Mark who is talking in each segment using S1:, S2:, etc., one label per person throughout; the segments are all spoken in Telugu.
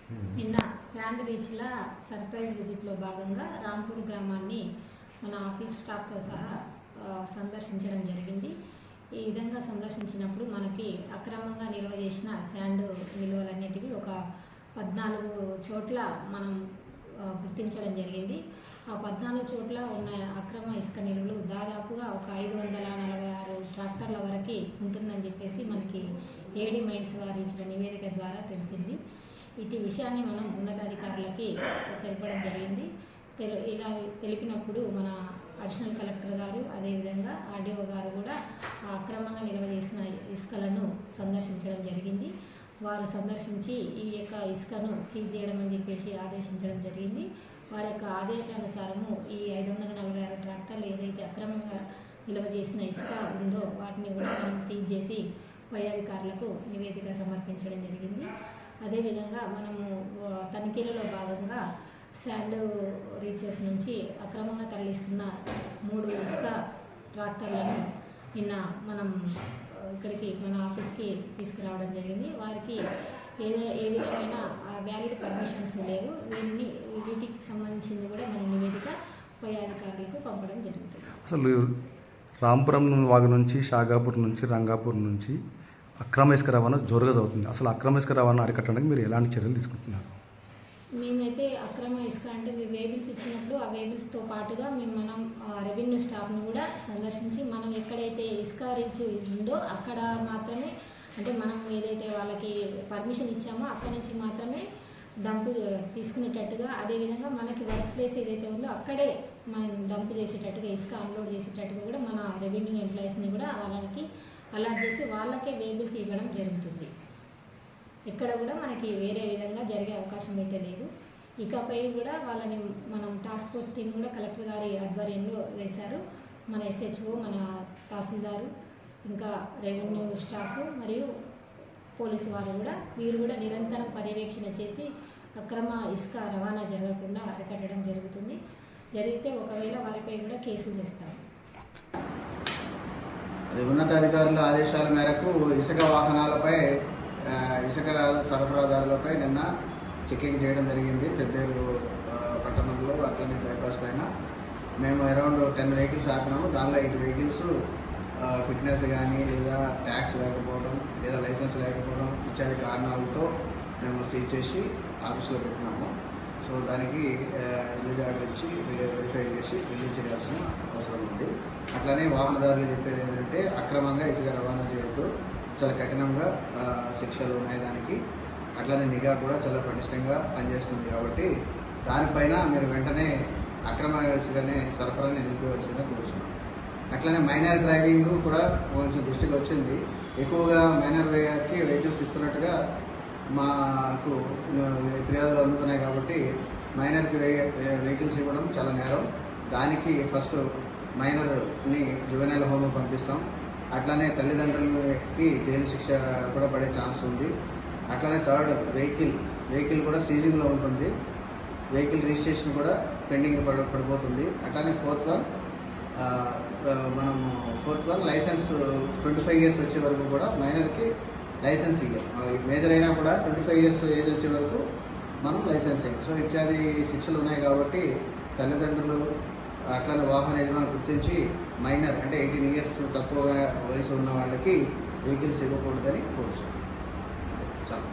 S1: నిన్న శాండ్ రీచ్ల సర్ప్రైజ్ విజిట్లో భాగంగా రాంపూర్ గ్రామాన్ని మన ఆఫీస్ స్టాఫ్తో సహా సందర్శించడం జరిగింది. ఈ విధంగా సందర్శించినప్పుడు మనకి అక్రమంగా నిల్వ చేసిన శాండ్ నిల్వలన్నిటివి ఒక 14 చోట్ల మనం గుర్తించడం జరిగింది. ఆ 14 చోట్ల ఉన్న అక్రమ ఇసుక నిల్వలు దాదాపుగా ఒక 546 ట్రాక్టర్ల వరకు ఉంటుందని చెప్పేసి మనకి ఏడీ మైన్స్ వారు ఇచ్చిన నివేదిక ద్వారా తెలిసింది. ఇటు విషయాన్ని మనం ఉన్నతాధికారులకి తెలపడం జరిగింది. ఇలా తెలిపినప్పుడు మన అడిషనల్ కలెక్టర్ గారు అదేవిధంగా ఆర్డీఓ గారు కూడా అక్రమంగా నిల్వ చేసిన ఇసుకలను సందర్శించడం జరిగింది. వారు సందర్శించి ఈ యొక్క ఇసుకను సీజ్ చేయడం అని చెప్పేసి ఆదేశించడం జరిగింది. వారి యొక్క ఆదేశానుసారము ఈ 546 ట్రాక్టర్లు ఏదైతే అక్రమంగా నిల్వ చేసిన ఇసుక ఉందో వాటిని కూడా మనం సీజ్ చేసి పై అధికారులకు నివేదిక సమర్పించడం జరిగింది. అదేవిధంగా మనము తనిఖీలలో భాగంగా శాండ్ రీచెస్ నుంచి అక్రమంగా తరలిస్తున్న 3 ఇసుక ట్రాక్టర్లను నిన్న మనం ఇక్కడికి మన ఆఫీస్కి తీసుకురావడం జరిగింది. వారికి ఏ విధమైన వ్యాలిడ్ పర్మిషన్స్ లేవు. వీటికి సంబంధించింది కూడా మన నివేదిక పై అధికారులకు పంపడం జరుగుతుంది.
S2: అసలు రాంపురం వాగు నుంచి షాగాపూర్ నుంచి రంగాపూర్ నుంచి అక్రమ ఇసుక రవాణా జోరుగా అవుతుంది. అసలు అక్రమ ఇసుక రవాణా అరికట్టడానికి మీరు ఎలాంటి చర్యలు తీసుకుంటున్నారు?
S1: మేమైతే అక్రమ ఇసుక అంటే వేబిల్స్ ఇచ్చినప్పుడు ఆ వేబిల్స్తో పాటుగా మనం రెవెన్యూ స్టాఫ్ను కూడా సందర్శించి మనం ఎక్కడైతే ఇసుక రీచ్ ఉందో అక్కడ మాత్రమే, అంటే మనం ఏదైతే వాళ్ళకి పర్మిషన్ ఇచ్చామో అక్కడి నుంచి మాత్రమే డంప్ తీసుకునేటట్టుగా, అదేవిధంగా మనకి వర్క్ ప్లేస్ ఏదైతే ఉందో అక్కడే మనం డంప్ చేసేటట్టుగా ఇసుక అన్లోడ్ చేసేటట్టుగా కూడా మన రెవెన్యూ ఎంప్లాయీస్ని కూడా వాళ్ళకి అలాట్ చేసి వాళ్ళకే వేబిల్స్ ఇవ్వడం జరుగుతుంది. ఎక్కడ కూడా మనకి వేరే విధంగా జరిగే అవకాశం అయితే లేదు. ఇకపై కూడా వాళ్ళని మనం టాస్క్ ఫోర్స్ టీం కూడా కలెక్టర్ గారి ఆధ్వర్యంలో వేశారు. మన ఎస్హెచ్ఓ, మన తహసీల్దారు, ఇంకా రెవెన్యూ స్టాఫ్ మరియు పోలీసు వారు కూడా వీరు కూడా నిరంతరం పర్యవేక్షణ చేసి అక్రమ ఇసుక రవాణా జరగకుండా అరికట్టడం జరుగుతుంది. జరిగితే ఒకవేళ వారిపై కూడా కేసులు చేస్తాము.
S3: ఉన్నతాధికారుల ఆదేశాల మేరకు ఇసుక వాహనాలపై, ఇసుక సరఫరాదారులపై నిన్న చెకింగ్ చేయడం జరిగింది. పెద్దేరు పట్టణంలో అట్లనే బైపాస్ పైన మేము అరౌండ్ 10 వెహికల్స్ ఆపినాము. దానిలో 8 వెహికల్స్ ఫిట్నెస్ కానీ లేదా ట్యాక్స్ లేకపోవడం లేదా లైసెన్స్ లేకపోవడం ఇత్యాది కారణాలతో మేము సీజ్ చేసి ఆఫీస్లో పెట్టినాము. సో దానికి రిలీజ్ ఆర్డర్ ఇచ్చి వెరిఫై చేసి రిలీజ్ చేయాల్సిన అవసరం ఉంది. అట్లానే వాహనదారులు చెప్పేది ఏంటంటే అక్రమంగా ఇసుక రవాణా చేయొద్దు, చాలా కఠినంగా శిక్షలు ఉన్నాయి దానికి. అట్లానే నిఘా కూడా చాలా పటిష్టంగా పనిచేస్తుంది కాబట్టి దానిపైన మీరు వెంటనే అక్రమ ఇసుకనే సరఫరాని నిలిపివలసిందిగా కోరుతున్నాం. అట్లనే మైనర్ డ్రైవింగ్ కూడా కొంచెం దృష్టికి వచ్చింది. ఎక్కువగా మైనర్ వేకి వెహికల్స్ ఇస్తున్నట్టుగా మాకు ఫిర్యాదులు అందుతున్నాయి కాబట్టి మైనర్కి వెహికల్స్ ఇవ్వడం చాలా నేరం. దానికి ఫస్ట్ మైనర్ని జువెనైల్ హోమ్కి పంపిస్తాం. అట్లానే తల్లిదండ్రులకి జైలు శిక్ష కూడా పడే ఛాన్స్ ఉంది. అట్లానే థర్డ్ వెహికల్ కూడా సీజింగ్లో ఉంటుంది. వెహికల్ రిజిస్ట్రేషన్ కూడా పెండింగ్ పడిపోతుంది. అట్లానే ఫోర్త్ వన్ లైసెన్స్ 25 ఇయర్స్ వచ్చే వరకు కూడా మైనర్కి లైసెన్స్ ఇవ్వం. మేజర్ అయినా కూడా 25 ఇయర్స్ ఏజ్ వచ్చే వరకు మనం లైసెన్స్ ఇవ్వం. సో ఇత్యాది శిక్షలు ఉన్నాయి కాబట్టి తల్లిదండ్రులు అట్లనే వాహన యజమానులు గుర్తించి మైనర్ అంటే 18 ఇయర్స్ తక్కువ వయసు ఉన్న వాళ్ళకి వెహికల్స్ ఇవ్వకూడదని కోరుచున్నాం. చాలా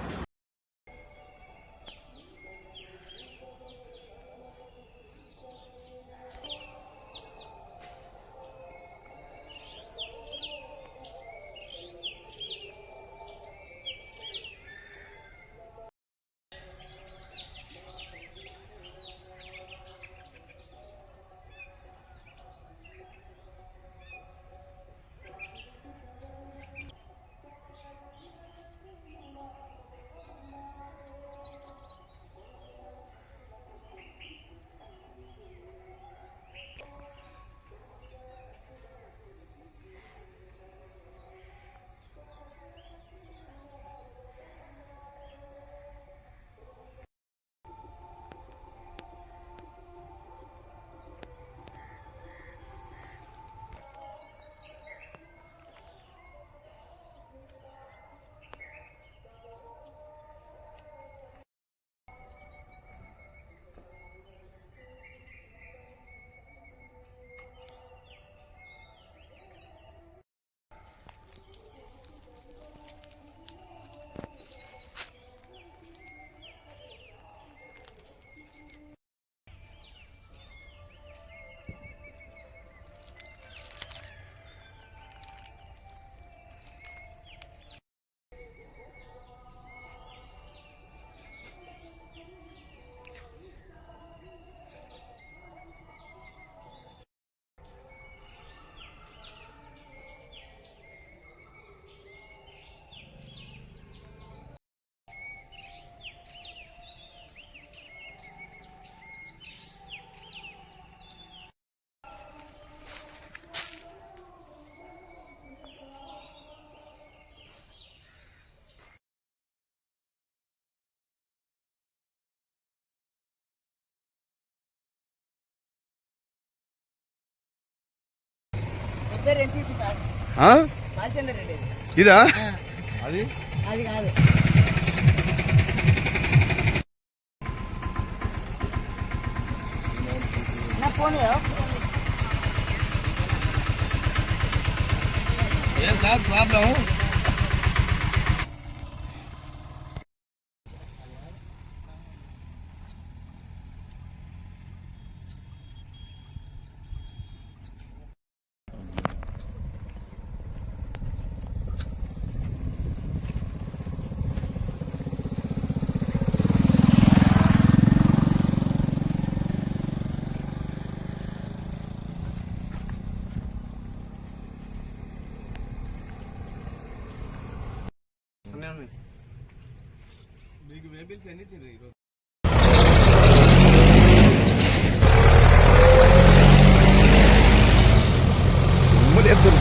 S4: పేరు ఎంపీపీ సార్
S2: ఆ?
S4: బాలచంద్ర రెడ్డి
S2: ఇదా
S4: ఆ,
S2: అది
S4: అది కాదు నా ఫోన్
S2: ఏం సార్ ప్రాబ్లం మీకు వేబిల్స్ ఎన్ని ఇచ్చిండ్రు ఈరోజు ఉమ్మడి ఎత్తురు